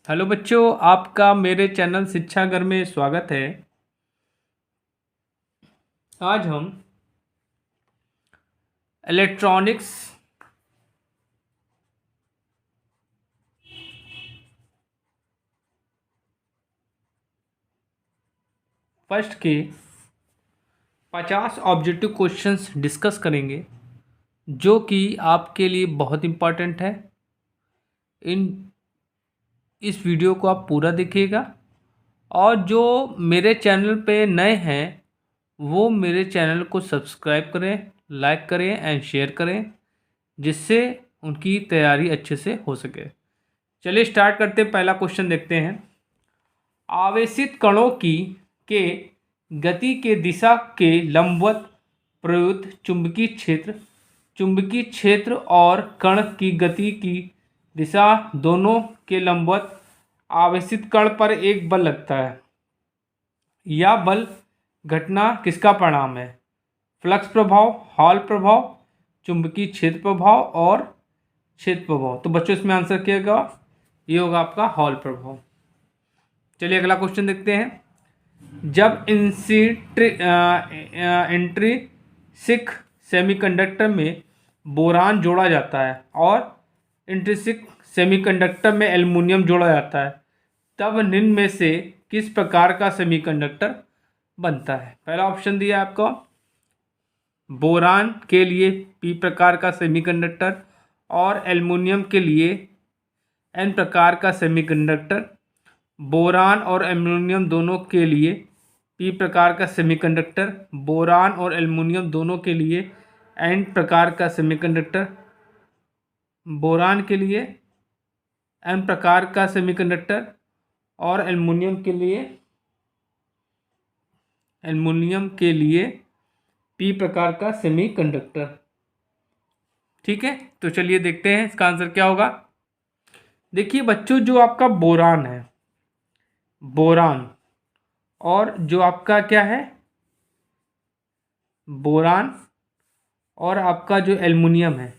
Hello बच्चों, आपका मेरे चैनल शिक्षा घर में स्वागत है। आज हम इलेक्ट्रॉनिक्स फर्स्ट के 50 ऑब्जेक्टिव क्वेश्चंस डिस्कस करेंगे, जो कि आपके लिए बहुत इम्पॉर्टेंट है। इन इस वीडियो को आप पूरा देखिएगा, और जो मेरे चैनल पे नए हैं वो मेरे चैनल को सब्सक्राइब करें, लाइक करें एंड शेयर करें, जिससे उनकी तैयारी अच्छे से हो सके। चलिए स्टार्ट करते हैं। पहला क्वेश्चन देखते हैं। आवेशित कणों की के गति के दिशा के लंबवत प्रयुक्त चुंबकीय क्षेत्र और कण की गति की दिशा दोनों के लंबवत आवेशित कण पर एक बल लगता है। यह बल घटना किसका परिणाम है? फ्लक्स प्रभाव, हॉल प्रभाव, चुंबकीय क्षेत्र प्रभाव और क्षेत्र प्रभाव। तो बच्चों इसमें आंसर क्या होगा? ये होगा आपका हॉल प्रभाव। चलिए अगला क्वेश्चन देखते हैं। जब इंट्रिंसिक सेमीकंडक्टर में बोरान जोड़ा जाता है और इंट्रिंसिक सेमीकंडक्टर में एल्युमिनियम जोड़ा जाता है, तब निम्न में से किस प्रकार का सेमीकंडक्टर बनता है? पहला ऑप्शन दिया है आपको, बोरान के लिए पी प्रकार का सेमीकंडक्टर और एल्युमिनियम के लिए एन प्रकार का सेमीकंडक्टर। बोरान और एल्युमिनियम दोनों के लिए पी प्रकार का सेमीकंडक्टर, बोरान और एल्युमिनियम दोनों के लिए एन प्रकार का सेमीकंडक्टर, बोरान के लिए एन प्रकार का सेमीकंडक्टर और एल्युमिनियम के लिए पी प्रकार का सेमीकंडक्टर। ठीक है, तो चलिए देखते हैं इसका आंसर क्या होगा। देखिए बच्चों, जो आपका बोरान है, बोरान, और जो आपका क्या है, बोरान और आपका जो एल्युमिनियम है,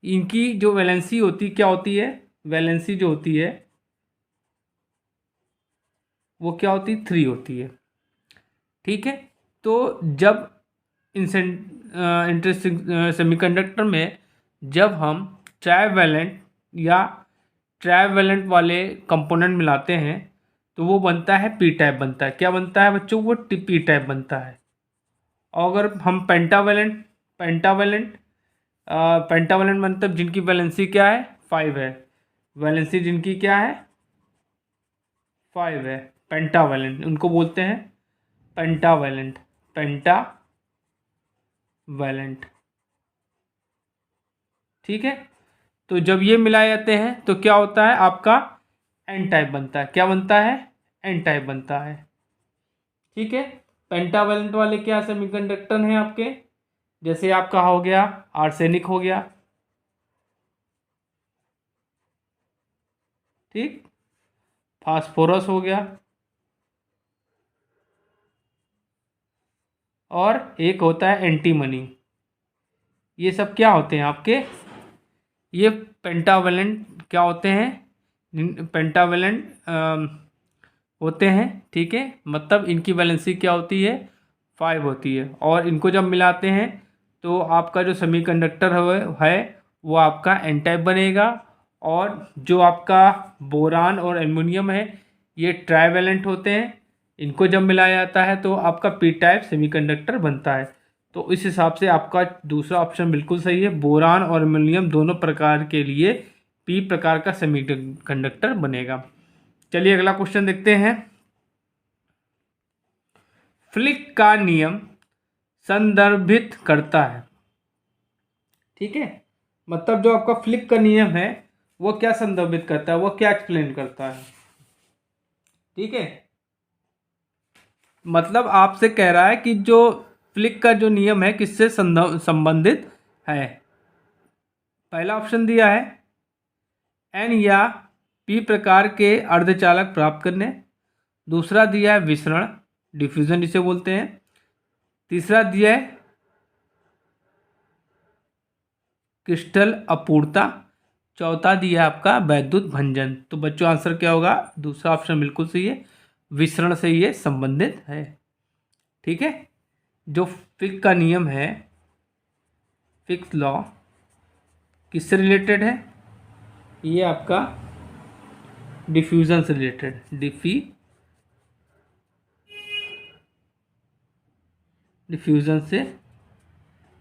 इनकी जो वैलेंसी होती क्या होती है? वैलेंसी जो होती है वो क्या होती है? 3 होती है। ठीक है, तो जब इंटरेस्टिंग सेमीकंडक्टर में जब हम ट्राइवैलेंट या ट्राइवैलेंट वाले कंपोनेंट मिलाते हैं तो वो बनता है पी टाइप बनता है। क्या बनता है बच्चों? वो पी टाइप बनता है। और अगर हम पेंटावैलेंट पेंटावैलेंट मतलब जिनकी वैलेंसी क्या है? 5 है। वैलेंसी जिनकी क्या है? 5 है। पेंटावैलेंट उनको बोलते हैं पेंटावैलेंट। पेंटावैलेंट। ठीक है, तो जब ये मिलाए जाते हैं तो क्या होता है? आपका एन टाइप बनता है। क्या बनता है? एन टाइप बनता है। ठीक है, पेंटावैलेंट वाले क्या सेमीकंडक्टर हैं आपके? जैसे आपका हो गया आर्सेनिक हो गया, ठीक, फास्फोरस हो गया, और एक होता है एंटीमनी। ये सब क्या होते हैं आपके? ये पेंटावैलेंट क्या होते हैं? पेंटावैलेंट होते हैं। ठीक है, मतलब इनकी वैलेंसी क्या होती है? 5 होती है। और इनको जब मिलाते हैं तो आपका जो सेमीकंडक्टर है वो आपका एन टाइप बनेगा। और जो आपका बोरान और एल्युमिनियम है ये ट्राइवैलेंट होते हैं। इनको जब मिलाया जाता है तो आपका पी टाइप सेमीकंडक्टर बनता है। तो इस हिसाब से आपका दूसरा ऑप्शन बिल्कुल सही है। बोरान और एल्युमिनियम दोनों प्रकार के लिए पी प्रकार का सेमीकंडक्टर बनेगा। चलिए अगला क्वेश्चन देखते हैं। फ्लिक का नियम संदर्भित करता है। ठीक है, मतलब जो आपका फ्लिक का नियम है वो क्या संदर्भित करता है? वो क्या एक्सप्लेन करता है? ठीक है, मतलब आपसे कह रहा है कि जो फ्लिक का जो नियम है किससे संबंधित है। पहला ऑप्शन दिया है एन या पी प्रकार के अर्धचालक प्राप्त करने। दूसरा दिया है विसरण, डिफ्यूजन जिसे बोलते हैं। तीसरा दिया है क्रिस्टल अपूर्णता। चौथा दिया आपका वैद्युत भंजन। तो बच्चों आंसर क्या होगा? दूसरा ऑप्शन बिल्कुल सही है, विसरण से ये संबंधित है। ठीक है। जो फिक का नियम है, फिक्स लॉ, किससे रिलेटेड है? ये आपका डिफ्यूजन से रिलेटेड, डिफ्यूजन से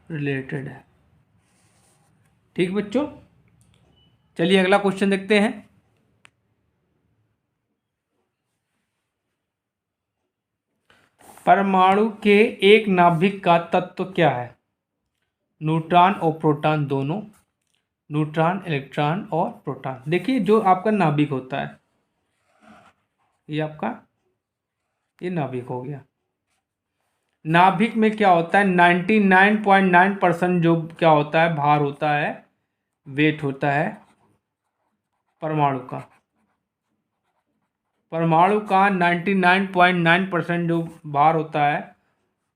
रिलेटेड है। ठीक बच्चों, चलिए अगला क्वेश्चन देखते हैं। परमाणु के एक नाभिक का तत्व क्या है? न्यूट्रॉन और प्रोटॉन दोनों, न्यूट्रॉन, इलेक्ट्रॉन और प्रोटॉन। देखिए जो आपका नाभिक होता है, ये आपका ये नाभिक हो गया। नाभिक में क्या होता है? 99.9% जो क्या होता है, भार होता है, वेट होता है परमाणु का। परमाणु का 99.9% जो भार होता है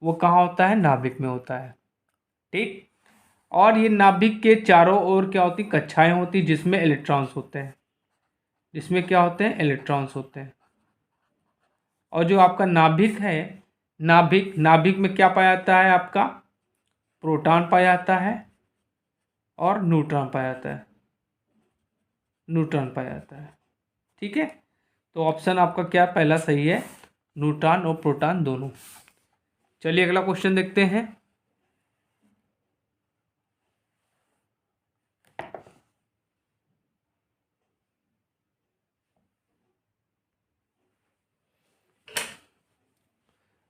वो कहाँ होता है? नाभिक में होता है। ठीक। और ये नाभिक के चारों ओर क्या होती? कक्षाएं होती, जिसमें इलेक्ट्रॉन्स होते हैं, जिसमें क्या होते हैं? इलेक्ट्रॉन्स होते हैं। और जो आपका नाभिक है, नाभिक में क्या पाया जाता है? आपका प्रोटॉन पाया जाता है और न्यूट्रॉन पाया जाता है, न्यूट्रॉन पाया जाता है। ठीक है। तो ऑप्शन आपका क्या पहला सही है, न्यूट्रॉन और प्रोटॉन दोनों। चलिए अगला क्वेश्चन देखते हैं।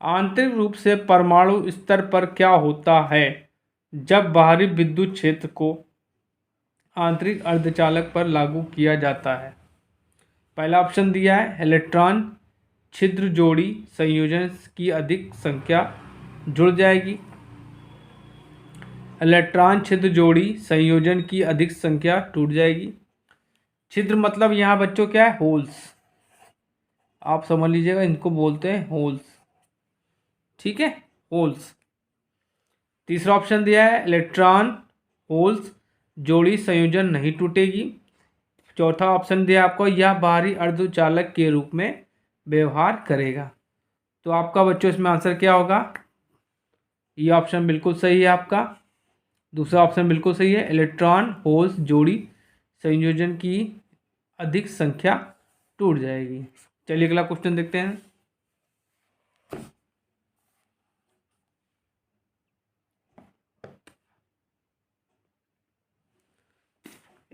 आंतरिक रूप से परमाणु स्तर पर क्या होता है जब बाहरी विद्युत क्षेत्र को आंतरिक अर्धचालक पर लागू किया जाता है? पहला ऑप्शन दिया है, इलेक्ट्रॉन छिद्र जोड़ी संयोजन की अधिक संख्या जुड़ जाएगी। इलेक्ट्रॉन छिद्र जोड़ी संयोजन की अधिक संख्या टूट जाएगी। छिद्र मतलब यहाँ बच्चों क्या है? होल्स। आप समझ लीजिएगा, इनको बोलते हैं होल्स। ठीक है, होल्स। तीसरा ऑप्शन दिया है, इलेक्ट्रॉन होल्स जोड़ी संयोजन नहीं टूटेगी। चौथा ऑप्शन दिया आपको, यह बाहरी अर्धचालक के रूप में व्यवहार करेगा। तो आपका बच्चों इसमें आंसर क्या होगा? ये ऑप्शन बिल्कुल सही है आपका, दूसरा ऑप्शन बिल्कुल सही है, इलेक्ट्रॉन होल्स जोड़ी संयोजन की अधिक संख्या टूट जाएगी। चलिए अगला क्वेश्चन देखते हैं।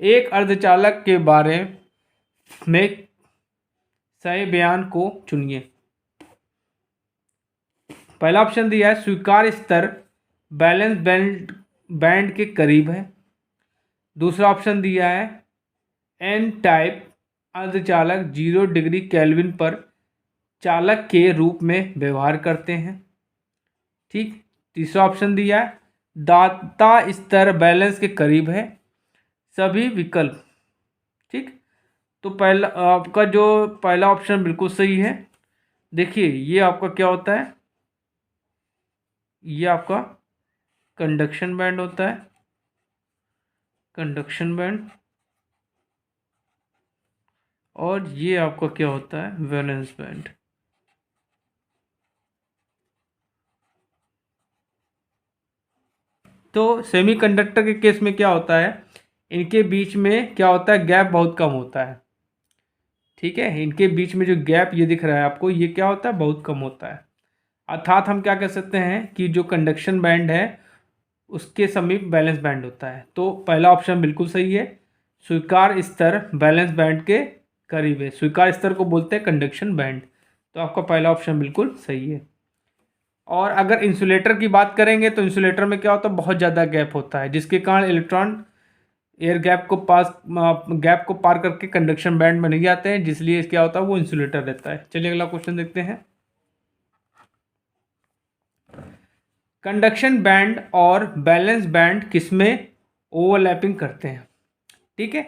एक अर्धचालक के बारे में सही बयान को चुनिए। पहला ऑप्शन दिया है, स्वीकार्य स्तर बैलेंस बैंड के करीब है। दूसरा ऑप्शन दिया है, एन टाइप अर्धचालक 0 डिग्री केल्विन पर चालक के रूप में व्यवहार करते हैं। ठीक। तीसरा ऑप्शन दिया है, दाता स्तर बैलेंस के करीब है। सभी विकल्प। ठीक। तो पहला आपका जो पहला ऑप्शन बिल्कुल सही है। देखिए ये आपका क्या होता है? ये आपका कंडक्शन बैंड होता है, कंडक्शन बैंड। और ये आपका क्या होता है? Valence band. तो सेमीकंडक्टर के केस में क्या होता है? इनके बीच में क्या होता है? गैप बहुत कम होता है। ठीक है, इनके बीच में जो गैप ये दिख रहा है आपको, ये क्या होता है? बहुत कम होता है। अर्थात हम क्या कह सकते हैं कि जो कंडक्शन बैंड है उसके समीप बैलेंस बैंड होता है। तो पहला ऑप्शन बिल्कुल सही है, स्वीकार्य स्तर बैलेंस बैंड के करीब है। स्वीकार्य स्तर को बोलते हैं कंडक्शन बैंड। तो आपका पहला ऑप्शन बिल्कुल सही है। और अगर इंसुलेटर की बात करेंगे तो इंसुलेटर में क्या होता है? बहुत ज़्यादा गैप होता है, जिसके कारण इलेक्ट्रॉन एयर गैप को पार करके कंडक्शन बैंड में नहीं आते हैं, जिसलिए क्या होता है? वो इंसुलेटर रहता है। चलिए अगला क्वेश्चन देखते हैं। कंडक्शन बैंड और बैलेंस बैंड किसमें ओवरलैपिंग करते हैं? ठीक है,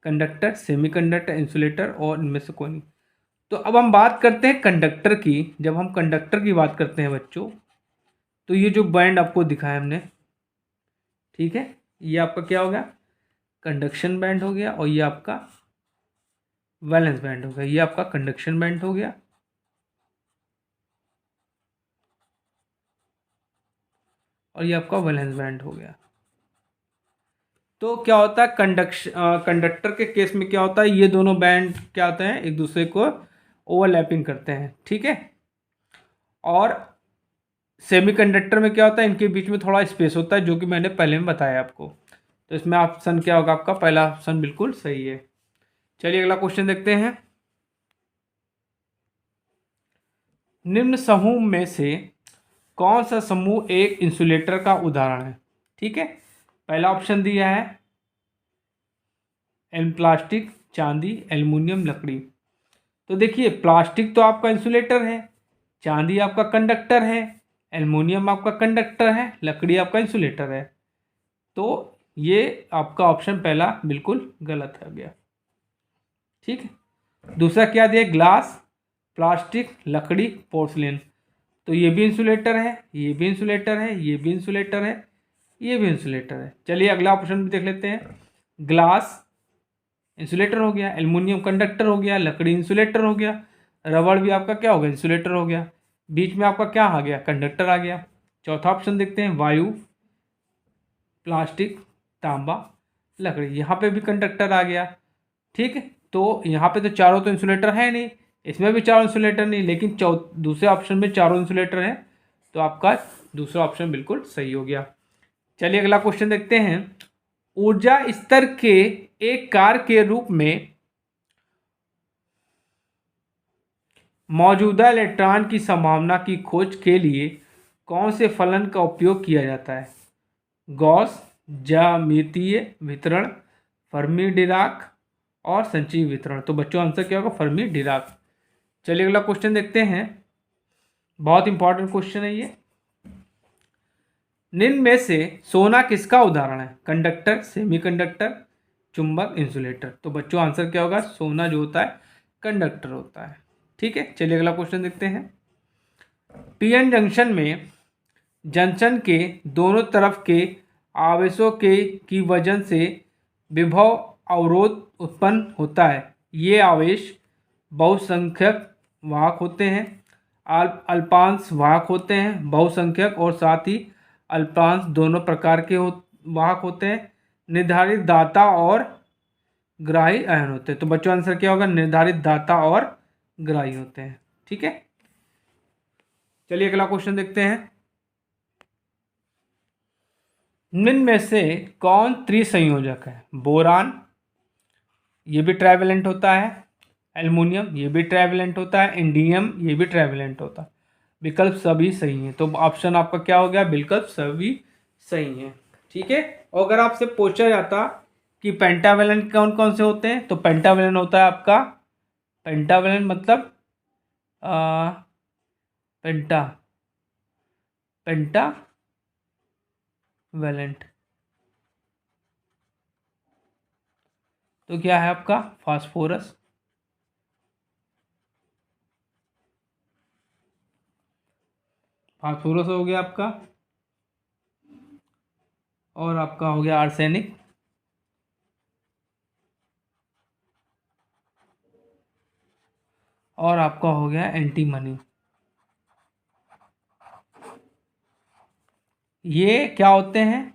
कंडक्टर, सेमीकंडक्टर, इंसुलेटर और इनमें से कोई नहीं। तो अब हम बात करते हैं कंडक्टर की। जब हम कंडक्टर की बात करते हैं बच्चों, तो ये जो बैंड आपको दिखाया हमने, ठीक है, ये आपका क्या होगा? कंडक्शन बैंड हो गया, और ये आपका वैलेंस बैंड हो गया। ये आपका कंडक्शन बैंड हो गया, और ये आपका वैलेंस बैंड हो गया। तो क्या होता है, कंडक्टर के केस में क्या होता है, ये दोनों बैंड क्या होते हैं, एक दूसरे को ओवरलैपिंग करते हैं, ठीक है। और सेमीकंडक्टर में क्या होता है, इनके बीच में थोड़ा स्पेस होता है, जो कि मैंने पहले में बताया आपको। तो इसमें ऑप्शन क्या होगा आपका, पहला ऑप्शन बिल्कुल सही है। चलिए अगला क्वेश्चन देखते हैं। निम्न समूह में से कौन सा समूह एक इंसुलेटर का उदाहरण है, ठीक है। पहला ऑप्शन दिया है प्लास्टिक, चांदी, एल्युमिनियम, लकड़ी। तो देखिए, प्लास्टिक तो आपका इंसुलेटर है, चांदी आपका कंडक्टर है, एल्युमिनियम आपका कंडक्टर है, लकड़ी आपका इंसुलेटर है। तो ये आपका ऑप्शन पहला बिल्कुल गलत है गया, ठीक है। दूसरा क्या दिया, ग्लास, प्लास्टिक, लकड़ी, पोर्सलेन। तो ये भी इंसुलेटर है, ये भी इंसुलेटर है, ये भी इंसुलेटर है, ये भी इंसुलेटर है। चलिए अगला ऑप्शन भी देख लेते हैं। ग्लास इंसुलेटर हो गया, एल्युमिनियम कंडक्टर हो गया, लकड़ी इंसुलेटर हो गया, रबड़ भी आपका क्या हो गया, इंसुलेटर हो गया। बीच में आपका क्या आ गया, कंडक्टर आ गया। चौथा ऑप्शन देखते हैं, वायु, प्लास्टिक, तांबा, लकड़ी। यहाँ पे भी कंडक्टर आ गया, ठीक है। तो यहाँ पे तो चारों तो इंसुलेटर है नहीं, इसमें भी चारों इंसुलेटर नहीं, लेकिन दूसरे ऑप्शन में चारों इंसुलेटर हैं। तो आपका दूसरा ऑप्शन बिल्कुल सही हो गया। चलिए अगला क्वेश्चन देखते हैं। ऊर्जा स्तर के एक कार्य के रूप में मौजूदा इलेक्ट्रॉन की संभावना की खोज के लिए कौन से फलन का उपयोग किया जाता है। गॉस ज्यामितीय वितरण, फर्मी डिराक और संचयी वितरण। तो बच्चों आंसर क्या होगा, फर्मी डिराक। चलिए अगला क्वेश्चन देखते हैं, बहुत इंपॉर्टेंट क्वेश्चन है ये। निम्न में से सोना किसका उदाहरण है, कंडक्टर, सेमीकंडक्टर, चुंबक, इंसुलेटर। तो बच्चों आंसर क्या होगा, सोना जो होता है कंडक्टर होता है, ठीक है। चलिए अगला क्वेश्चन देखते हैं। पीएन जंक्शन में जंक्शन के दोनों तरफ के आवेशों के की वजह से विभव अवरोध उत्पन्न होता है। ये आवेश बहुसंख्यक वाहक होते हैं, अल्पांश वाहक होते हैं, बहुसंख्यक और साथ ही अल्पांश दोनों प्रकार के वाहक होते हैं। निर्धारित दाता और ग्राही आयन होते हैं। तो बच्चों आंसर क्या होगा, निर्धारित दाता और ग्राही होते हैं, ठीक है। चलिए अगला क्वेश्चन देखते हैं। निम्न में से कौन त्रिसंयोजक है, बोरान, ये भी ट्राइवेलेंट होता है, एल्युमिनियम ये भी ट्राइवेलेंट होता है, इंडियम ये भी ट्राइवेलेंट होता है। विकल्प सभी सही हैं। तो ऑप्शन आपका क्या हो गया, विकल्प सभी सही हैं, ठीक है। और अगर आपसे पूछा जाता कि पेंटावेलेंट कौन कौन से होते हैं, तो पेंटावेलेंट होता है आपका, पेंटावेलेंट मतलब पेंटा पेंटावेलेंट तो क्या है आपका, फास्फोरस, फास्फोरस हो गया आपका, और आपका हो गया आर्सेनिक, और आपका हो गया एंटीमनी। ये क्या होते हैं,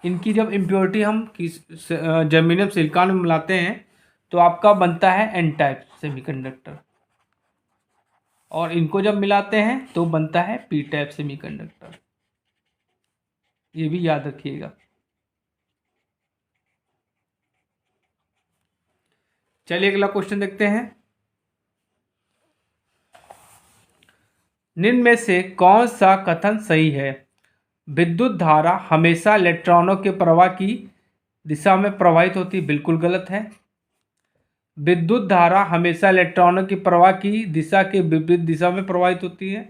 इनकी जब इम्प्योरिटी हम किस जर्मेनियम सिलिकॉन में मिलाते हैं तो आपका बनता है एन टाइप सेमीकंडक्टर, और इनको जब मिलाते हैं तो बनता है पी टाइप सेमीकंडक्टर। ये भी याद रखिएगा। चलिए अगला क्वेश्चन देखते हैं। निम्न में से कौन सा कथन सही है, विद्युत धारा हमेशा इलेक्ट्रॉनों के प्रवाह की दिशा में प्रवाहित होती, बिल्कुल गलत है। विद्युत धारा हमेशा इलेक्ट्रॉनों की प्रवाह की दिशा के विपरीत दिशा में प्रवाहित होती है,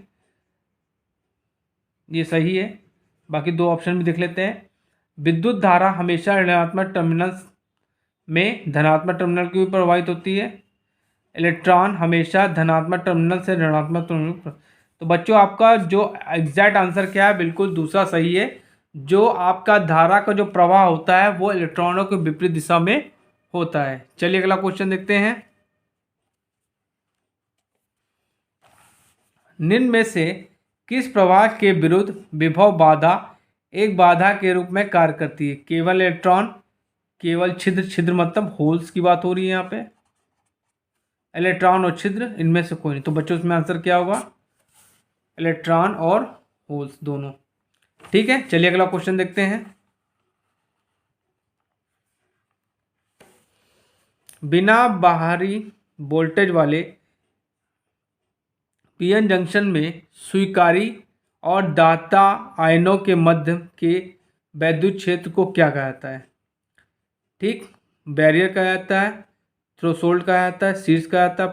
ये सही है। बाकी दो ऑप्शन भी देख लेते हैं। विद्युत धारा हमेशा ऋणात्मक टर्मिनल में धनात्मक टर्मिनल की ओर प्रवाहित होती है, इलेक्ट्रॉन हमेशा धनात्मक टर्मिनल से ऋणात्मक टर्मिनल। तो बच्चों आपका जो एग्जैक्ट आंसर क्या है, बिल्कुल दूसरा सही है। जो आपका धारा का जो प्रवाह होता है वो इलेक्ट्रॉनों के विपरीत दिशा में होता है। चलिए अगला क्वेश्चन देखते हैं। निम्न में से किस प्रवाह के विरुद्ध विभव बाधा एक बाधा के रूप में कार्य करती है? केवल इलेक्ट्रॉन, केवल छिद्र, छिद्र मतलब होल्स की बात हो रही है यहाँ पे, इलेक्ट्रॉन और छिद्र, इनमें से कोई नहीं। तो बच्चों इसमें आंसर क्या होगा? इलेक्ट्रॉन और होल्स दोनों। ठीक है, चलिए अगला क्वेश्चन देखते हैं। बिना बाहरी वोल्टेज वाले पीएन जंक्शन में स्वीकारी और दाता आयनों के मध्य के वैद्युत क्षेत्र को क्या कहा जाता है? ठीक, बैरियर कहा जाता है, थ्रेशोल्ड कहा जाता है, शीर्ष कहा जाता है,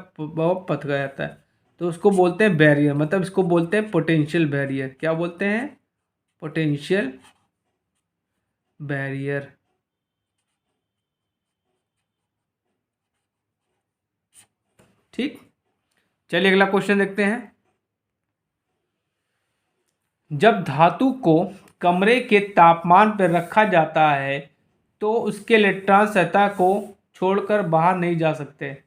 पथ कहा जाता है। तो उसको बोलते हैं बैरियर, मतलब इसको बोलते हैं पोटेंशियल बैरियर। क्या बोलते हैं? Potential barrier. ठीक, चलिए अगला क्वेश्चन देखते हैं। जब धातु को कमरे के तापमान पर रखा जाता है तो उसके इलेक्ट्रॉन सतह को छोड़कर बाहर नहीं जा सकते।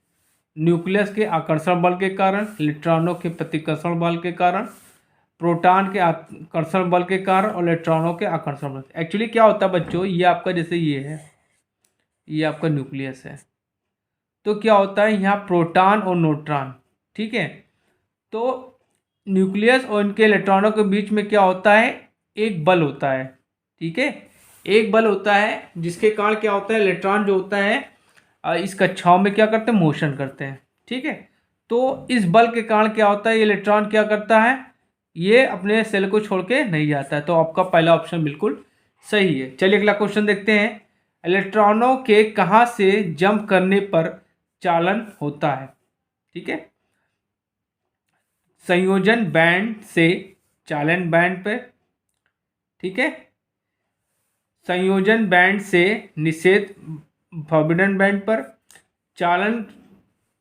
न्यूक्लियस के आकर्षण बल के कारण, इलेक्ट्रॉनों के प्रतिकर्षण बल के कारण, प्रोटॉन के आकर्षण बल के कारण और इलेक्ट्रॉनों के आकर्षण बल। एक्चुअली क्या होता है बच्चों, ये आपका जैसे ये है, ये आपका न्यूक्लियस है, तो क्या होता है यहाँ प्रोटॉन और न्यूट्रॉन, ठीक है, तो न्यूक्लियस और इनके इलेक्ट्रॉनों के बीच में क्या होता है? एक बल होता है। ठीक है, एक बल होता है जिसके कारण क्या होता है, इलेक्ट्रॉन जो होता है इस कक्षाओं में क्या करते हैं? मोशन करते हैं। ठीक है, तो इस बल के कारण क्या होता है, ये इलेक्ट्रॉन क्या करता है? ये अपने सेल को छोड़ के नहीं जाता है। तो आपका पहला ऑप्शन बिल्कुल सही है। चलिए अगला क्वेश्चन देखते हैं। इलेक्ट्रॉनों के कहाँ से जंप करने पर चालन होता है? ठीक है, संयोजन बैंड से चालन बैंड पर, ठीक है, संयोजन बैंड से निषेध फॉरबिडन बैंड पर, चालन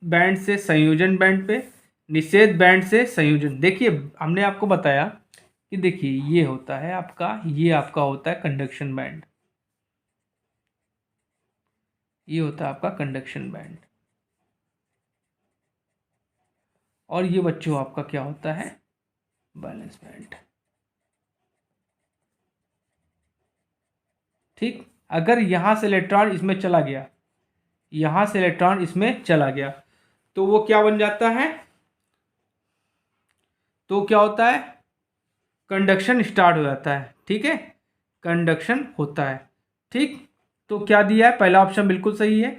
बैंड से संयोजन बैंड पे, निषेध बैंड से संयोजन। देखिए हमने आपको बताया कि देखिए ये होता है आपका, ये आपका होता है कंडक्शन बैंड, ये होता है आपका कंडक्शन बैंड, और ये बच्चों आपका क्या होता है? Balance band. ठीक, अगर यहाँ से इलेक्ट्रॉन इसमें चला गया, यहाँ से इलेक्ट्रॉन इसमें चला गया, तो वो क्या बन जाता है? तो क्या होता है? कंडक्शन स्टार्ट हो जाता है। ठीक है, कंडक्शन होता है। ठीक, तो क्या दिया है? पहला ऑप्शन बिल्कुल सही है।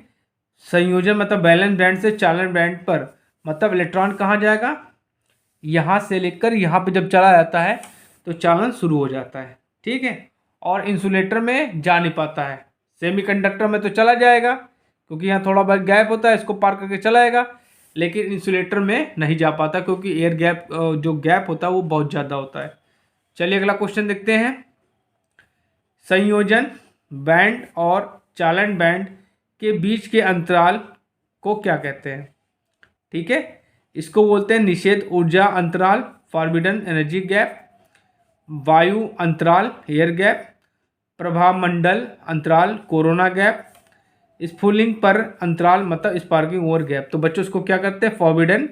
संयोजन मतलब बैलेंस बैंड से चालन बैंड पर, मतलब इलेक्ट्रॉन कहाँ जाएगा? यहाँ से लेकर यहाँ पे जब चला जाता है तो चालन शुरू हो जाता है। ठीक है, और इंसुलेटर में जा नहीं पाता है। सेमीकंडक्टर में तो चला जाएगा क्योंकि यहाँ थोड़ा बहुत गैप होता है, इसको पार करके चला जाएगा, लेकिन इंसुलेटर में नहीं जा पाता क्योंकि एयर गैप, जो गैप होता है वो बहुत ज़्यादा होता है। चलिए अगला क्वेश्चन देखते हैं। संयोजन बैंड और चालन बैंड के बीच के अंतराल को क्या कहते हैं? ठीक है, इसको बोलते हैं निषेध ऊर्जा अंतराल, फॉरबिडन एनर्जी गैप, वायु अंतराल एयर गैप, प्रभाव मंडल अंतराल कोरोना गैप, स्फुलिंग पर अंतराल मतलब स्पार्किंग ओवर गैप। तो बच्चों इसको क्या कहते हैं? फॉरबिडन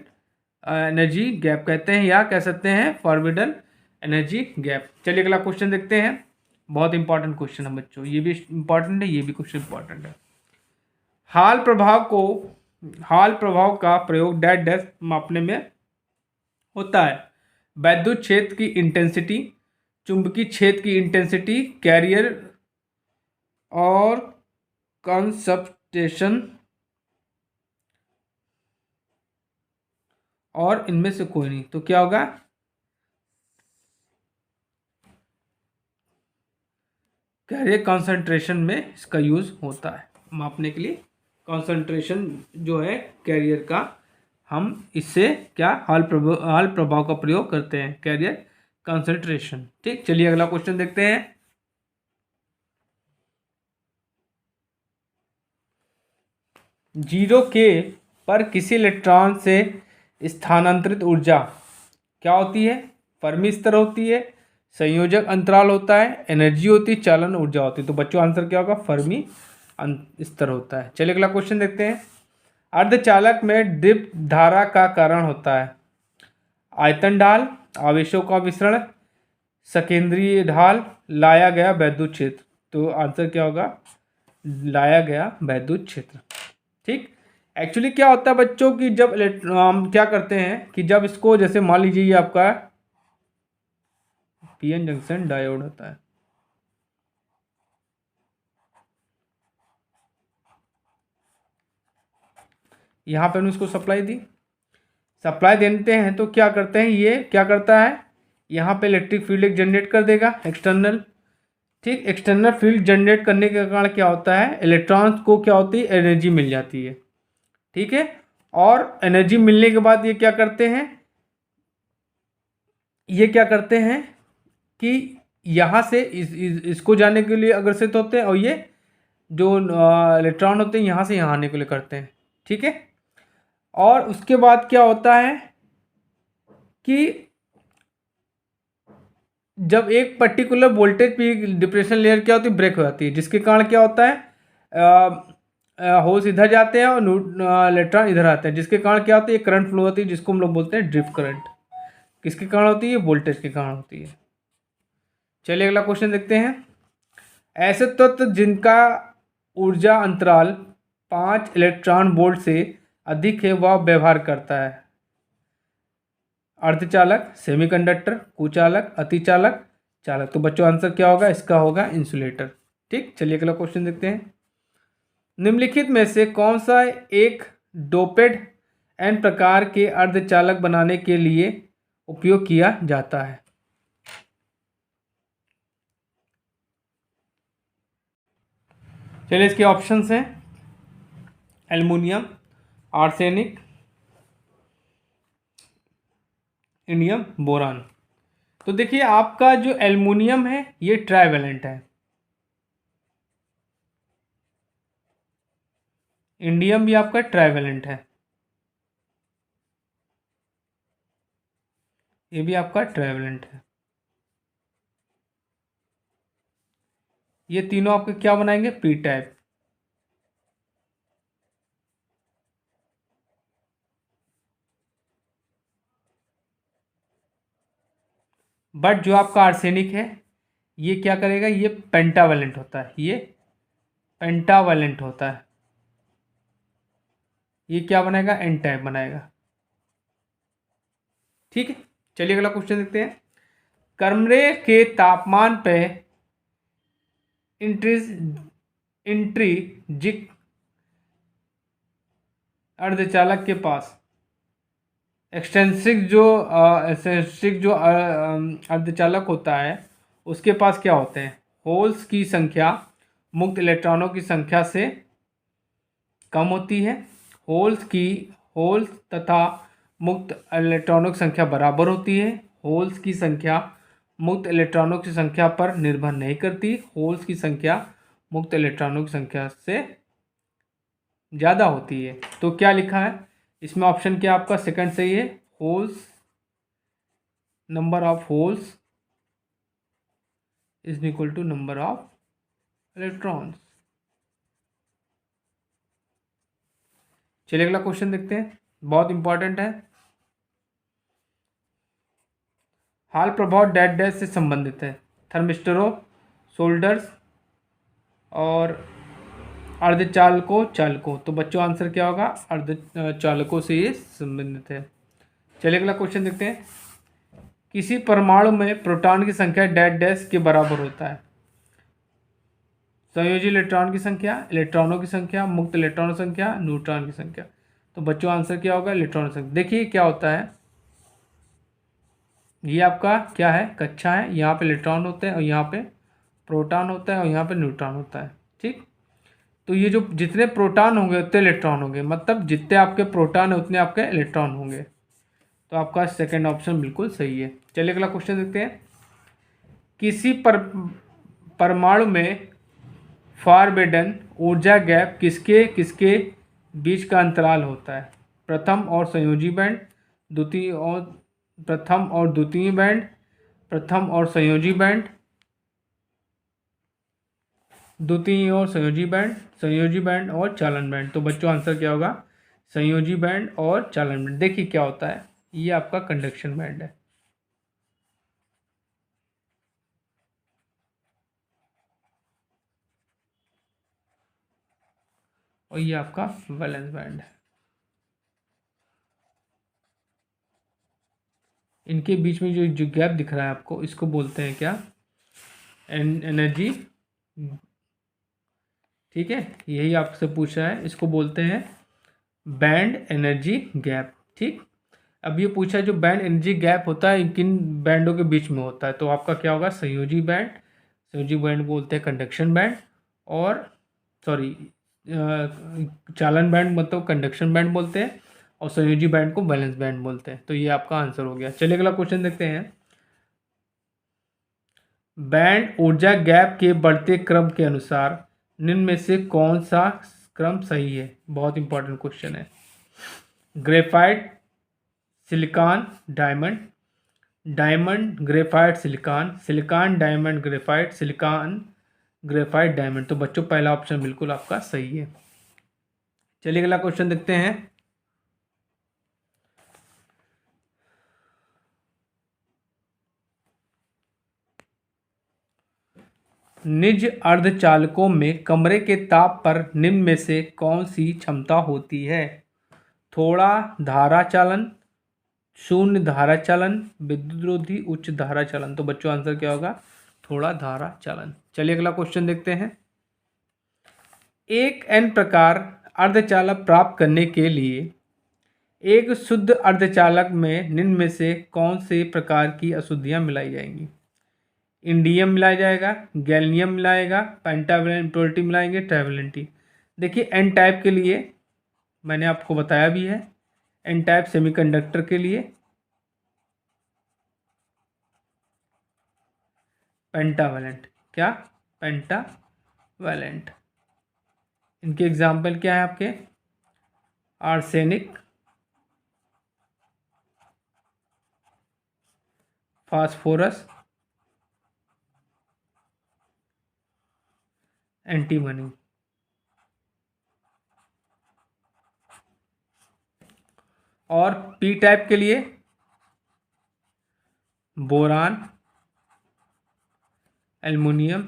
एनर्जी गैप कहते हैं, या कह सकते हैं फॉरबिडन एनर्जी गैप। चलिए अगला क्वेश्चन देखते हैं। बहुत इंपॉर्टेंट क्वेश्चन है बच्चों, ये भी इंपॉर्टेंट है, ये भी क्वेश्चन इंपॉर्टेंट है। हाल प्रभाव का प्रयोग डैश डैश मापने में होता है। वैद्युत क्षेत्र की इंटेंसिटी, चुंबकीय क्षेत्र की इंटेंसिटी, कैरियर और कंसंट्रेशन, और इनमें से कोई नहीं। तो क्या होगा? कैरियर कंसंट्रेशन में इसका यूज होता है मापने के लिए। कंसंट्रेशन जो है कैरियर का, हम इससे क्या हाल प्रभाव का प्रयोग करते हैं, कैरियर कंसंट्रेशन। ठीक, चलिए अगला क्वेश्चन देखते हैं। जीरो के पर किसी इलेक्ट्रॉन से स्थानांतरित ऊर्जा क्या होती है? फर्मी स्तर होती है, संयोजक अंतराल होता है, एनर्जी होती है, चालन ऊर्जा होती है। तो बच्चों आंसर क्या होगा, फर्मी स्तर होता है। चलिए अगला क्वेश्चन देखते हैं। अर्धचालक में ड्रिप धारा का कारण होता है आयतन ढाल, आवेशों का विसरण, सकेंद्रीय ढाल, लाया गया वैद्युत क्षेत्र। तो आंसर क्या होगा, लाया गया वैद्युत क्षेत्र। ठीक। एक्चुअली क्या होता है बच्चों की, जब हम क्या करते हैं कि जब इसको, जैसे मान लीजिए ये आपका पीएन जंक्शन डायोड होता है, यहाँ पे हमने इसको सप्लाई दी, सप्लाई देते हैं तो क्या करते हैं, ये क्या करता है, यहाँ पे इलेक्ट्रिक फील्ड एक जनरेट कर देगा एक्सटर्नल। ठीक। एक्सटर्नल फील्ड जनरेट करने के कारण क्या होता है, इलेक्ट्रॉन्स को क्या होती है, एनर्जी मिल जाती है। ठीक है। और एनर्जी मिलने के बाद ये क्या करते हैं, कि यहाँ से इसको जाने के लिए अग्रसित होते हैं, और ये जो इलेक्ट्रॉन होते हैं यहाँ से यहाँ आने के लिए करते हैं। ठीक है। और उसके बाद क्या होता है कि जब एक पर्टिकुलर वोल्टेज पे डिप्रेशन लेयर क्या होती है, ब्रेक हो जाती है, जिसके कारण क्या होता है, होल्स इधर जाते हैं और इलेक्ट्रॉन इधर आते हैं, जिसके कारण क्या होता है, करंट फ्लो होती है, जिसको हम लोग बोलते हैं ड्रिफ्ट करंट। किसके कारण होती है, वोल्टेज के कारण होती है। चलिए अगला क्वेश्चन देखते हैं। ऐसे तत्व जिनका ऊर्जा अंतराल 5 इलेक्ट्रॉन वोल्ट से अधिक है वह व्यवहार करता है अर्धचालक, सेमीकंडक्टर, कुचालक, अतिचालक, चालक। तो बच्चों आंसर क्या होगा, इसका होगा इंसुलेटर। ठीक। चलिए अगला क्वेश्चन देखते हैं। निम्नलिखित में से कौन सा एक डोपेड एन प्रकार के अर्धचालक बनाने के लिए उपयोग किया जाता है। चलिए इसके ऑप्शंस हैं, एल्युमिनियम, आर्सेनिक, इंडियम, बोरान। तो देखिए आपका जो एल्युमिनियम है ये ट्राइवेलेंट है, इंडियम भी आपका ट्राइवेलेंट है, ये भी आपका ट्राइवेलेंट है। ये तीनों आपके क्या बनाएंगे, पी टाइप। बट जो आपका आर्सेनिक है ये क्या करेगा, ये पेंटावेलेंट होता है, ये पेंटावेलेंट होता है, ये क्या बनाएगा, एन टाइप बनाएगा। ठीक है। चलिए अगला क्वेश्चन देखते हैं। कमरे के तापमान पे इंट्रिजिक अर्धचालक के पास एक्सटेंसिक जो अर्धचालक होता है उसके पास क्या होते हैं, होल्स की संख्या मुक्त इलेक्ट्रॉनों की संख्या से कम होती है, होल्स तथा मुक्त इलेक्ट्रॉनों की संख्या बराबर होती है, होल्स की संख्या मुक्त इलेक्ट्रॉनों की संख्या पर निर्भर नहीं करती, होल्स की संख्या मुक्त इलेक्ट्रॉनों की संख्या से ज़्यादा होती है। तो क्या लिखा है इसमें, ऑप्शन क्या आपका सेकंड सही है, holes, number of holes is equal to number of electrons. चलिए अगला क्वेश्चन देखते हैं, बहुत इंपॉर्टेंट है। हाल प्रभाव डैश डैश से संबंधित है, थर्मिस्टरों, सोल्डर्स और चालकों। तो बच्चों आंसर क्या होगा, चालकों से ये संबंधित है। चलिए अगला क्वेश्चन देखते हैं। किसी परमाणु में प्रोटॉन की संख्या डैश डैश के बराबर होता है, संयोजी इलेक्ट्रॉन की संख्या, इलेक्ट्रॉनों की संख्या, मुक्त इलेक्ट्रॉन संख्या, न्यूट्रॉन की संख्या। तो बच्चों आंसर क्या होगा, इलेक्ट्रॉन संख्या। देखिए क्या होता है, ये आपका क्या है, कक्षा है, यहाँ पे इलेक्ट्रॉन होते हैं और यहाँ पे प्रोटॉन होता है और यहाँ पे न्यूट्रॉन होता है। ठीक। तो ये जो जितने प्रोटॉन होंगे उतने इलेक्ट्रॉन होंगे, मतलब जितने आपके प्रोटॉन है उतने आपके इलेक्ट्रॉन होंगे। तो आपका सेकंड ऑप्शन बिल्कुल सही है। चलिए अगला क्वेश्चन देखते हैं। किसी परमाणु में फॉरबिडन ऊर्जा गैप किसके किसके बीच का अंतराल होता है, प्रथम और संयोजी बैंड, प्रथम और द्वितीय बैंड, प्रथम और संयोजी बैंड, द्वितीय और संयोजी बैंड और चालन बैंड। तो बच्चों आंसर क्या होगा? संयोजी बैंड और चालन बैंड। देखिए क्या होता है, ये आपका कंडक्शन बैंड है और ये आपका वैलेंस बैंड है। इनके बीच में जो जो गैप दिख रहा है आपको, इसको बोलते हैं क्या? एनर्जी। ठीक है, यही आपसे पूछा है, इसको बोलते हैं बैंड एनर्जी गैप। ठीक, अब ये पूछा है जो बैंड एनर्जी गैप होता है किन बैंडों के बीच में होता है, तो आपका क्या होगा? संयोजी बैंड। संयोजी बैंड बोलते हैं कंडक्शन बैंड, और सॉरी चालन बैंड मतलब कंडक्शन बैंड बोलते हैं, और संयोजी बैंड को बैलेंस बैंड बोलते हैं। तो ये आपका आंसर हो गया। चलिए अगला क्वेश्चन देखते हैं। बैंड ऊर्जा गैप के बढ़ते क्रम के अनुसार निम्न में से कौन सा क्रम सही है? बहुत इंपॉर्टेंट क्वेश्चन है। Graphite, silicon, diamond, diamond graphite silicon, silicon diamond graphite, silicon graphite diamond. तो बच्चों पहला ऑप्शन बिल्कुल आपका सही है। चलिए अगला क्वेश्चन देखते हैं। निज अर्धचालकों में कमरे के ताप पर निम्न में से कौन सी क्षमता होती है? थोड़ा धारा चालन, शून्य धारा चालन, विद्युतरोधी, उच्च धारा चालन। तो बच्चों आंसर क्या होगा? थोड़ा धारा चालन। चलिए अगला क्वेश्चन देखते हैं। एक एन प्रकार अर्धचालक प्राप्त करने के लिए एक शुद्ध अर्धचालक में निम्न में से कौन से प्रकार की अशुद्धियां मिलाई जाएंगी? इंडियम मिलाया जाएगा, गैलियम मिलाएगा, पेंटावैलेंट इम्प्योरिटी मिलाएंगे, ट्राइवैलेंटी। देखिए एन टाइप के लिए मैंने आपको बताया भी है, एन टाइप सेमीकंडक्टर के लिए पेंटावैलेंट। क्या? पेंटावैलेंट। इनके एग्जाम्पल क्या है आपके? Arsenic, phosphorus, antimony. और पी टाइप के लिए बोरान, एल्युमिनियम,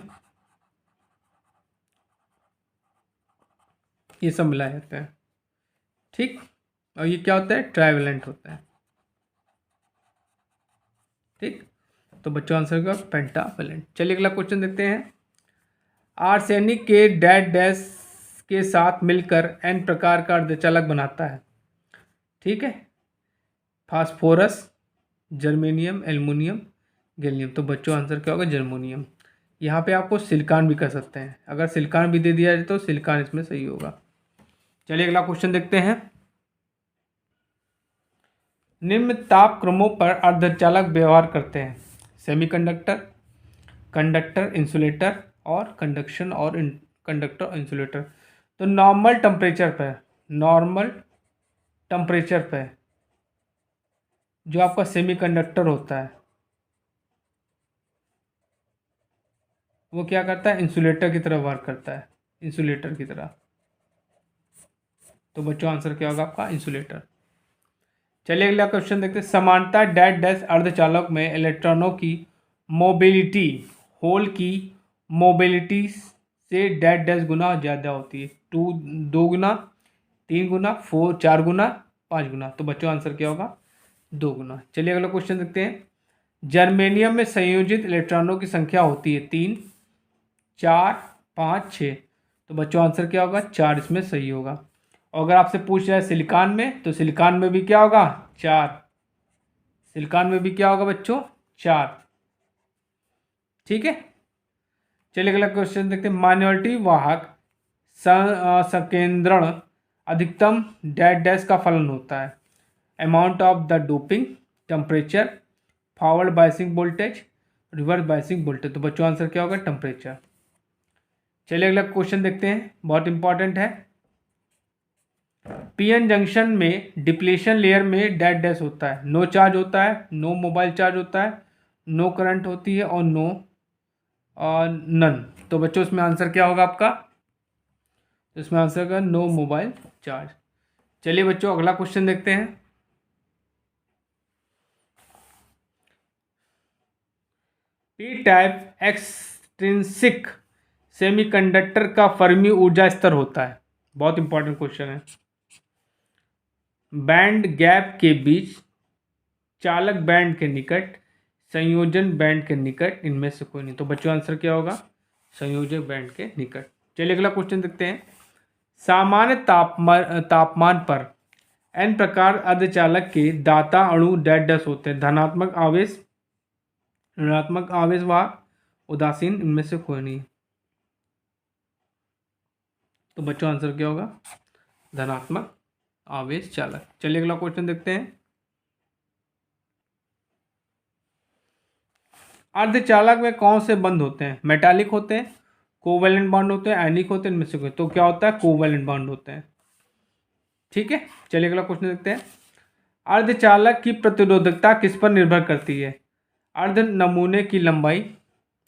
ये सब मिलाए जाते हैं। ठीक, और ये क्या होता है? ट्राइवेलेंट होता है। ठीक, तो बच्चों आंसर का पेंटावेलेंट। चलिए अगला क्वेश्चन देखते हैं। आर्सेनिक के डैश डैश के साथ मिलकर एन प्रकार का अर्धचालक बनाता है। ठीक है, फास्फोरस, जर्मेनियम, एल्युमिनियम, गैलियम। तो बच्चों आंसर क्या होगा? जर्मेनियम। यहाँ पे आपको सिलिकॉन भी कर सकते हैं, अगर सिलिकॉन भी दे दिया जाए तो सिलिकॉन इसमें सही होगा। चलिए अगला क्वेश्चन देखते हैं। निम्न ताप क्रमों पर अर्धचालक व्यवहार करते हैं? सेमीकंडक्टर, कंडक्टर, इंसुलेटर, और कंडक्शन और कंडक्टर इंसुलेटर। तो नॉर्मल टेम्परेचर पे जो आपका सेमीकंडक्टर होता है वो क्या करता है? इंसुलेटर की तरह वर्क करता है, इंसुलेटर की तरह। तो बच्चों आंसर क्या होगा आपका? इंसुलेटर। चलिए अगला क्वेश्चन देखते हैं। समानता डैश डैश अर्धचालक में इलेक्ट्रॉनों की मोबिलिटी होल की मोबिलिटी से डैश डैश गुना ज़्यादा होती है। 2 गुना, 3 गुना, 4 गुना, 5 गुना। तो बच्चों आंसर क्या होगा? 2 गुना। चलिए अगला क्वेश्चन देखते हैं। जर्मेनियम में संयोजित इलेक्ट्रॉनों की संख्या होती है 3, 4, 5, 6। तो बच्चों आंसर क्या होगा? 4 इसमें सही होगा। और अगर आपसे पूछ जाए सिलिकॉन में, तो सिलिकॉन में भी क्या होगा? 4। सिलिकॉन में भी क्या होगा बच्चों? 4। ठीक है, चलिए अगला क्वेश्चन देखते हैं। माइनॉरिटी वाहक संकेंद्रण अधिकतम डैश डैश का फलन होता है। Amount of the doping, temperature, forward biasing voltage, reverse biasing voltage. तो बच्चों आंसर क्या होगा? टेम्परेचर। चलिए अगला क्वेश्चन देखते हैं, बहुत इंपॉर्टेंट है। पीएन जंक्शन में डिप्लीशन लेयर में डैश डैश होता है। नो चार्ज होता है, नो मोबाइल चार्ज होता है, नो करंट होती है और नो और नन। तो बच्चों इसमें आंसर क्या होगा आपका? इसमें आंसर होगा नो मोबाइल चार्ज। चलिए बच्चों अगला क्वेश्चन देखते हैं। पी टाइप एक्सट्रिंसिक सेमीकंडक्टर का फर्मी ऊर्जा स्तर होता है। बहुत इंपॉर्टेंट क्वेश्चन है। बैंड गैप के बीच, चालक बैंड के निकट, संयोजन बैंड के निकट, इनमें से कोई नहीं। तो बच्चों आंसर क्या होगा? संयोजक बैंड के निकट। चलिए अगला क्वेश्चन देखते हैं। सामान्य तापमान पर एन प्रकार अर्धचालक के दाता अणु डैश डैश होते हैं। धनात्मक आवेश, ऋणात्मक आवेश वाहक, उदासीन, इनमें से कोई नहीं। तो बच्चों आंसर क्या होगा? धनात्मक आवेश चालक। चलिए अगला क्वेश्चन देखते हैं। अर्धचालक में कौन से बंध होते हैं? मेटालिक होते हैं, कोवैलेंट बॉन्ड होते हैं, आयनिक होते हैं, इनमें से कोई। तो क्या होता है? कोवैलेंट बॉन्ड होते हैं। ठीक है, चलिए अगला क्वेश्चन देखते हैं। अर्धचालक की प्रतिरोधकता किस पर निर्भर करती है? अर्ध नमूने की लंबाई,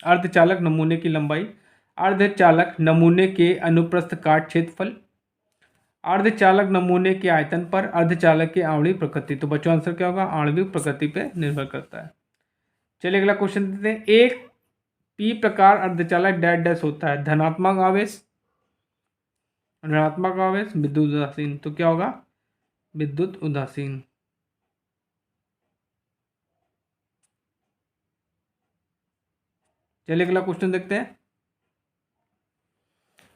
अर्धचालक नमूने की लंबाई, अर्धचालक नमूने के अनुप्रस्थ काट क्षेत्रफल, अर्धचालक नमूने के आयतन पर, अर्धचालक की आणविक प्रकृति। तो बच्चों आंसर क्या होगा? आणविक प्रकृति पर निर्भर करता है। चलिए अगला क्वेश्चन देते हैं। एक पी प्रकार अर्धचालक डैश डैश होता है। धनात्मक आवेश, ऋणात्मक आवेश, विद्युत उदासीन। तो क्या होगा? विद्युत उदासीन। चलिए अगला क्वेश्चन देखते हैं।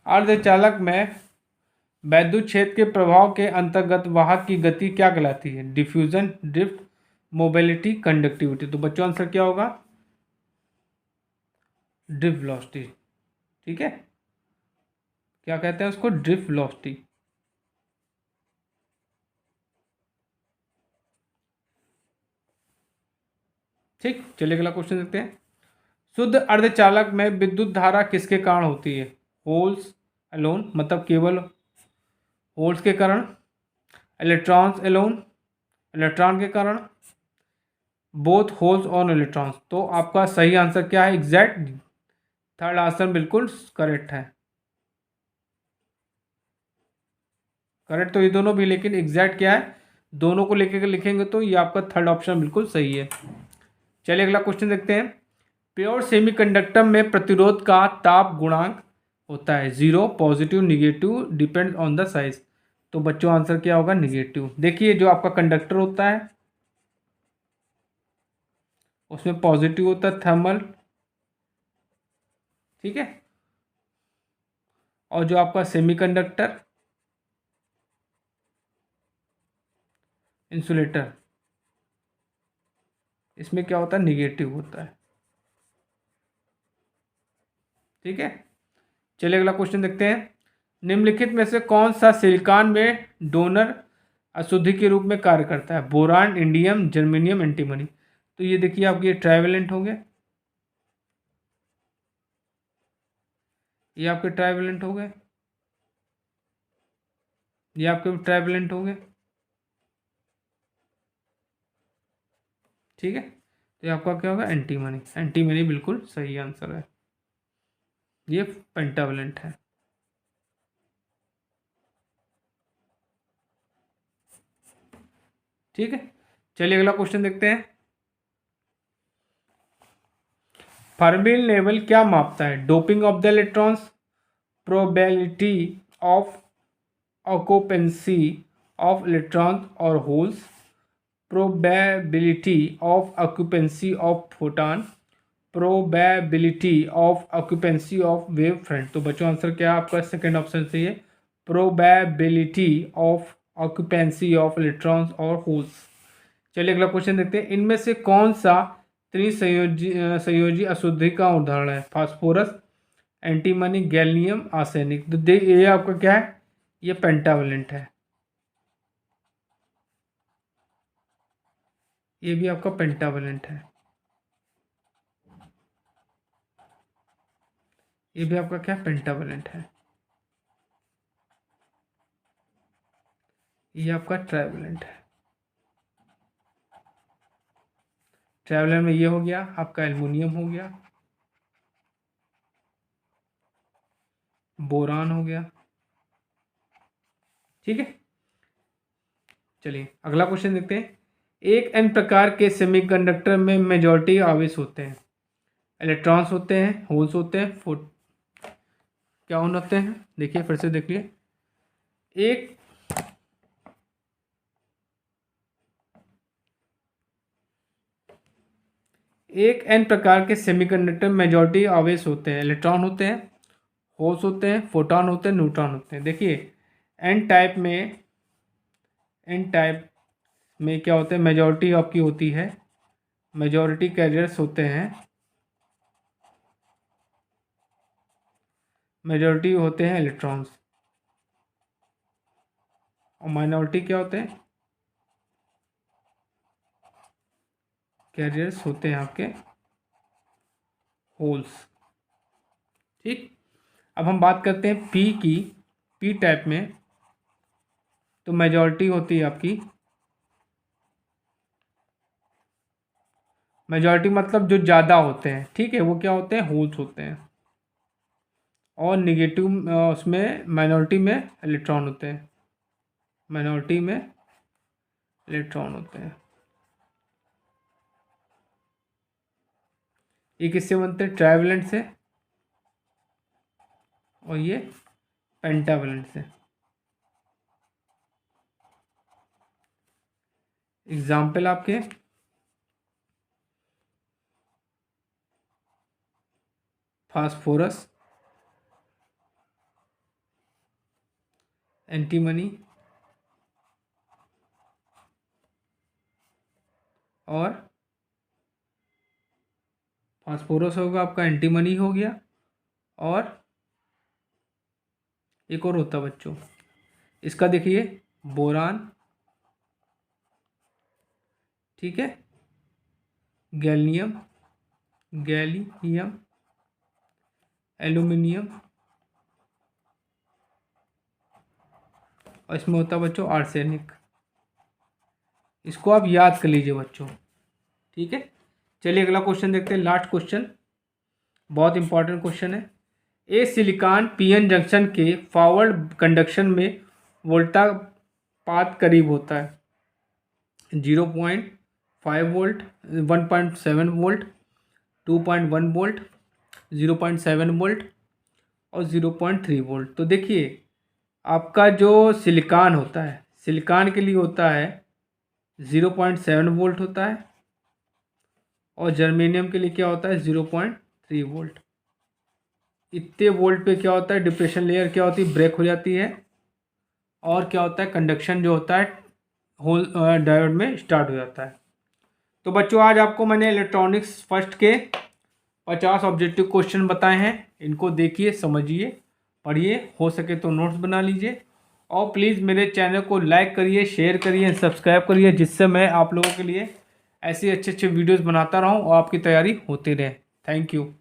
अर्धचालक में वैद्युत क्षेत्र के प्रभाव के अंतर्गत वाहक की गति क्या कहलाती है? Diffusion, drift, mobility, conductivity. तो बच्चों आंसर क्या होगा? Drift velocity. ठीक है, क्या कहते हैं उसको? Drift velocity. ठीक, चलिए अगला क्वेश्चन देखते हैं। शुद्ध अर्धचालक में विद्युत धारा किसके कारण होती है? होल्स एलोन, मतलब केवल होल्स के कारण, इलेक्ट्रॉन्स एलोन, इलेक्ट्रॉन के कारण, बोथ होल्स और इलेक्ट्रॉन्स। तो आपका सही आंसर क्या है? एग्जैक्ट थर्ड आंसर बिल्कुल करेक्ट है। करेक्ट तो ये दोनों भी, लेकिन एग्जैक्ट क्या है? दोनों को लेकर लिखेंगे तो ये आपका थर्ड ऑप्शन बिल्कुल सही है। चलिए अगला क्वेश्चन देखते हैं। प्योर सेमीकंडक्टर में प्रतिरोध का ताप गुणांक होता है 0, positive, negative, depend on the size. तो बच्चों आंसर क्या होगा? निगेटिव। देखिए जो आपका कंडक्टर होता है उसमें पॉजिटिव होता है थर्मल, ठीक है, और जो आपका सेमीकंडक्टर इंसुलेटर, इसमें क्या होता है? निगेटिव होता है। ठीक है, चलिए अगला क्वेश्चन देखते हैं। निम्नलिखित में से कौन सा सिलिकॉन में डोनर अशुद्धि के रूप में कार्य करता है? Boron, indium, germanium, antimony. तो ये देखिए आपके ये ट्राइवेलेंट हो गए, ये आपके ट्राइवेलेंट हो गए, ये आपके ट्राइवेलेंट हो गए। ठीक है, तो ये आपका क्या होगा? एंटीमनी। एंटीमनी बिल्कुल सही आंसर है। ये पेंटावेलेंट है। ठीक है, चलिए अगला क्वेश्चन देखते हैं। फर्मी लेवल क्या मापता है? Doping of the electrons, probability of occupancy of electrons और holes, probability of occupancy of photon, probability of occupancy of wave front. तो बच्चों आंसर क्या है आपका? सेकंड ऑप्शन से, ये probability of occupancy of electrons और होल्स। चलिए अगला क्वेश्चन देखते हैं। इनमें से कौन सा त्रिसंयोजी संयोजी अशुद्धि का उदाहरण है? Phosphorus, antimony, gallium, arsenic. तो ये आपका क्या है? ये पेंटावेलेंट है। ये भी आपका पेंटावेलेंट है। ये भी आपका क्या? पेंटावेलेंट है। ये आपका ट्राइवेलेंट है। ट्रैवलर में ये हो गया आपका एल्युमिनियम हो गया, बोरान हो गया। ठीक है, चलिए अगला क्वेश्चन देखते हैं। एक एन प्रकार के सेमीकंडक्टर में मेजॉरिटी आवेश होते हैं, इलेक्ट्रॉन्स होते हैं, होल्स होते हैं, क्या होते हैं, देखिए फिर से देखिए। एक एन प्रकार के सेमीकंडक्टर में मेजॉरिटी आवेश होते हैं, इलेक्ट्रॉन होते हैं, होल्स होते हैं, फोटॉन होते हैं, न्यूट्रॉन होते हैं। देखिए एन टाइप में क्या होते हैं, मेजॉरिटी आपकी होती है, मेजॉरिटी कैरियर्स होते हैं, मेजॉरिटी होते हैं इलेक्ट्रॉन्स, और माइनॉरिटी क्या होते हैं, कैरियर्स होते हैं आपके होल्स। ठीक, अब हम बात करते हैं पी की। पी टाइप में तो मेजॉरिटी होती है आपकी, मेजॉरिटी मतलब जो ज़्यादा होते हैं, ठीक है, वो क्या होते हैं, होल्स होते हैं, और निगेटिव उसमें माइनॉरिटी में इलेक्ट्रॉन होते हैं, माइनॉरिटी में इलेक्ट्रॉन होते हैं। ये किससे बनते हैं, ट्राइवेलेंट से, और ये पेंटावेलेंट से। एग्जाम्पल आपके फास्फोरस, एंटीमनी, और फास्फोरस होगा आपका, एंटीमनी हो गया, और एक और होता है बच्चों इसका, देखिए बोरान, ठीक है, गैलियम, एल्यूमिनियम, और इसमें होता है बच्चों आर्सेनिक। इसको आप याद कर लीजिए बच्चों, ठीक है। चलिए अगला क्वेश्चन देखते हैं, लास्ट क्वेश्चन, बहुत इंपॉर्टेंट क्वेश्चन है। ए सिलिकॉन पीएन जंक्शन के फॉरवर्ड कंडक्शन में वोल्टा पाथ करीब होता है 0.5 वोल्ट, 1.7 वोल्ट, 2.1 वोल्ट, 0.7 वोल्ट, और 0.3 वोल्ट। तो देखिए आपका जो सिलिकॉन होता है, सिलिकॉन के लिए होता है 0.7 वोल्ट होता है, और जर्मेनियम के लिए क्या होता है 0.3 वोल्ट। इतने वोल्ट पे क्या होता है, डिप्रेशन लेयर क्या होती है, ब्रेक हो जाती है, और क्या होता है, कंडक्शन जो होता है होल डायोड में स्टार्ट हो जाता है। तो बच्चों आज आपको मैंने इलेक्ट्रॉनिक्स फर्स्ट के 50 ऑब्जेक्टिव क्वेश्चन बताए हैं। इनको देखिए, समझिए, पढ़िए, हो सके तो नोट्स बना लीजिए, और प्लीज़ मेरे चैनल को लाइक करिए, शेयर करिए, सब्सक्राइब करिए, जिससे मैं आप लोगों के लिए ऐसे अच्छे अच्छे वीडियोस बनाता रहूं और आपकी तैयारी होती रहे। Thank you.